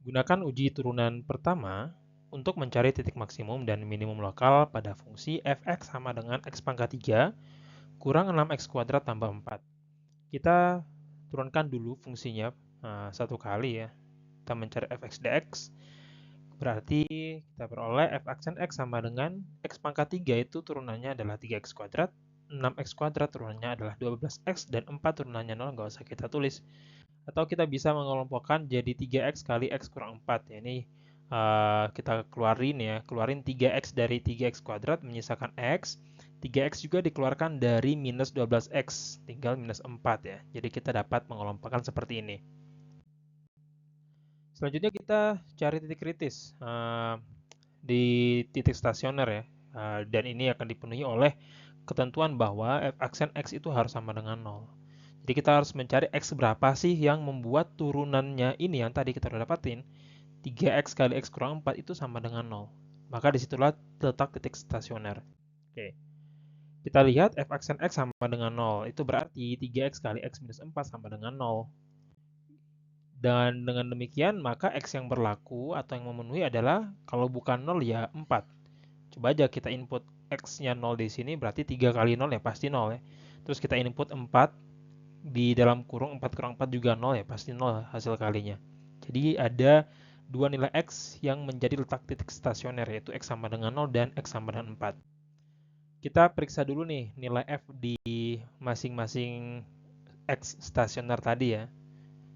Gunakan uji turunan pertama untuk mencari titik maksimum dan minimum lokal pada fungsi f(x) sama dengan x pangkat 3 kurang 6x kuadrat tambah 4. Kita turunkan dulu fungsinya satu kali ya. Kita mencari f(x) dx, berarti kita peroleh f aksen x sama dengan x pangkat 3 itu turunannya adalah 3x kuadrat, 6x kuadrat turunannya adalah 12x, dan 4 turunannya 0, nggak usah kita tulis. Atau kita bisa mengelompokkan jadi 3x kali x kurang 4. Ya, ini kita keluarin 3x dari 3x kuadrat menyisakan x. 3x juga dikeluarkan dari minus 12x, tinggal minus 4 ya. Jadi kita dapat mengelompokkan seperti ini. Selanjutnya kita cari titik kritis di titik stasioner ya. Dan ini akan dipenuhi oleh ketentuan bahwa f aksen x itu harus sama dengan 0. Jadi kita harus mencari x berapa sih yang membuat turunannya ini yang tadi kita udah dapatin, 3x kali x kurang 4 itu sama dengan 0. Maka disitulah letak titik stasioner. Oke. Kita lihat f aksen x sama dengan 0. Itu berarti 3x kali x minus 4 sama dengan 0. Dan dengan demikian maka x yang berlaku atau yang memenuhi adalah kalau bukan 0 ya 4. Coba aja kita input x-nya 0 di sini berarti 3 kali 0 ya pasti 0 ya. Terus kita input 4 di dalam kurung 4 kurang 4 juga 0 ya, pasti 0 hasil kalinya. Jadi ada dua nilai x yang menjadi letak titik stasioner, yaitu x sama dengan 0 dan x sama dengan 4. Kita periksa dulu nih nilai f di masing-masing x stasioner tadi ya.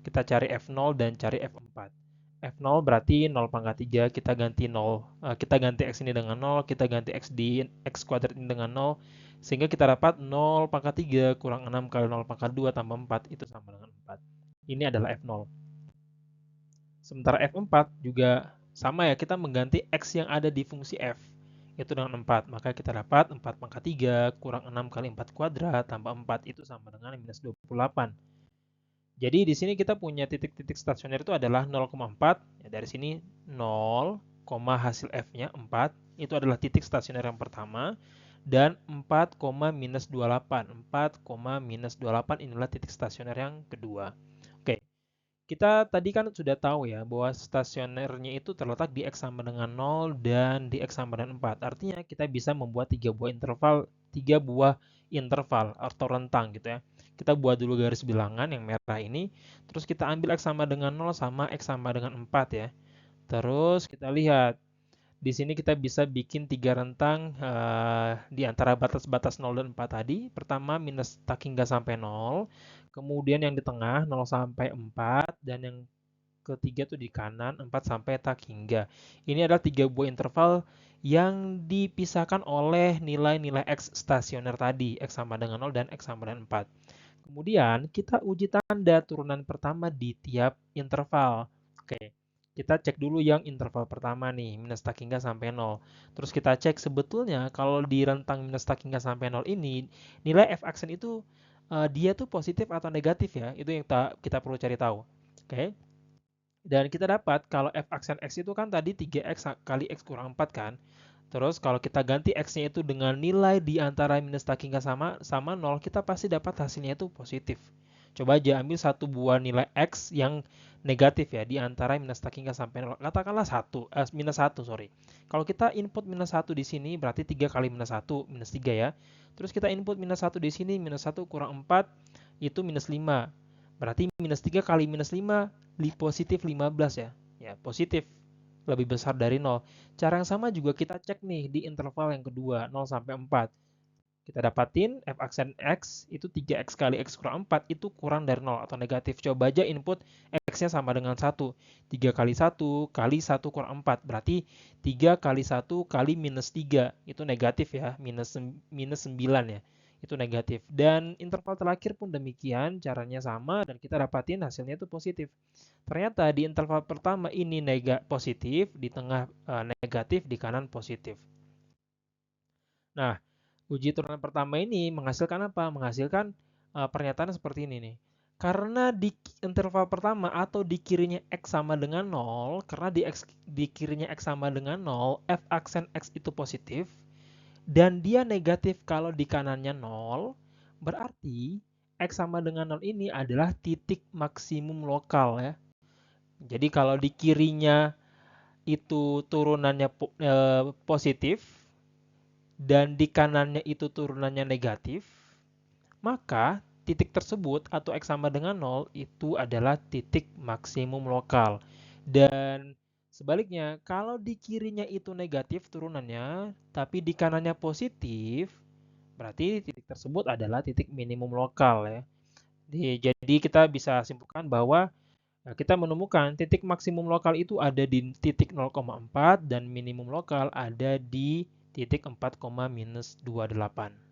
Kita cari f0 dan cari f4. F0 berarti 0 pangkat 3, kita ganti 0, kita ganti x ini dengan 0, kita ganti x di x kuadrat ini dengan 0, sehingga kita dapat 0 pangkat 3 kurang 6 kali 0 pangkat 2 tambah 4, itu sama dengan 4. Ini adalah F0. Sementara F4 juga sama ya, kita mengganti x yang ada di fungsi f, itu dengan 4. Maka kita dapat 4 pangkat 3 kurang 6 kali 4 kuadrat tambah 4, itu sama dengan minus 28. Jadi di sini kita punya titik-titik stasioner itu adalah 0,4. Ya, dari sini 0, hasil f-nya 4. Itu adalah titik stasioner yang pertama. Dan 4, minus 28. 4, minus 28 inilah titik stasioner yang kedua. Oke, kita tadi kan sudah tahu ya bahwa stasionernya itu terletak di x sama dengan 0 dan di x sama dengan 4. Artinya kita bisa membuat 3 buah interval atau rentang gitu ya. Kita buat dulu garis bilangan yang merah ini, terus kita ambil x sama dengan 0 sama x sama dengan 4 ya. Terus kita lihat di sini kita bisa bikin 3 rentang di antara batas-batas 0 dan 4 tadi. Pertama minus tak hingga sampai 0, kemudian yang di tengah 0 sampai 4, dan yang ketiga tuh di kanan 4 sampai tak hingga. Ini adalah 3 buah interval yang dipisahkan oleh nilai-nilai x stasioner tadi, x sama dengan 0 dan x sama dengan 4. Kemudian kita uji tanda turunan pertama di tiap interval. Oke, kita cek dulu yang interval pertama nih, minus tak hingga sampai 0. Terus kita cek sebetulnya kalau di rentang minus tak hingga sampai 0 ini, nilai f aksen itu dia tuh positif atau negatif ya, itu yang kita perlu cari tahu. Oke, dan kita dapat kalau f aksen x itu kan tadi 3x kali x kurang 4 kan. Terus kalau kita ganti x-nya itu dengan nilai di antara minus tak hingga sama 0, kita pasti dapat hasilnya itu positif. Coba aja ambil satu buah nilai x yang negatif ya di antara minus tak hingga sampai 0. Katakanlah minus 1, sorry. Kalau kita input minus 1 di sini berarti 3 kali minus 1, minus 3 ya. Terus kita input minus 1 di sini, minus 1 kurang 4, itu minus 5. Berarti minus 3 kali minus 5, positif 15 ya. Ya, positif lebih besar dari 0. Cara yang sama juga kita cek nih di interval yang kedua, 0 sampai 4. Kita dapatin f aksen x itu 3x kali x kurang 4 itu kurang dari 0 atau negatif. Coba aja input x-nya sama dengan 1. 3 kali 1 kali 1 kurang 4. Berarti 3 kali 1 kali minus 3. Itu negatif ya, minus 9 ya. Itu negatif. Dan interval terakhir pun demikian, caranya sama dan kita dapatin hasilnya itu positif. Ternyata di interval pertama ini positif, di tengah negatif, di kanan positif. Nah, uji turunan pertama ini menghasilkan apa? Menghasilkan pernyataan seperti ini nih. Karena di interval pertama atau di kirinya x sama dengan 0, karena di kirinya x sama dengan 0, f aksen x itu positif, dan dia negatif kalau di kanannya 0, berarti x sama dengan 0 ini adalah titik maksimum lokal ya. Jadi kalau di kirinya itu turunannya positif dan di kanannya itu turunannya negatif, maka titik tersebut atau X sama dengan 0 itu adalah titik maksimum lokal. Dan sebaliknya, kalau di kirinya itu negatif turunannya, tapi di kanannya positif, berarti titik tersebut adalah titik minimum lokal ya. Jadi kita bisa simpulkan bahwa kita menemukan titik maksimum lokal itu ada di titik 0,4 dan minimum lokal ada di titik 4, minus 28.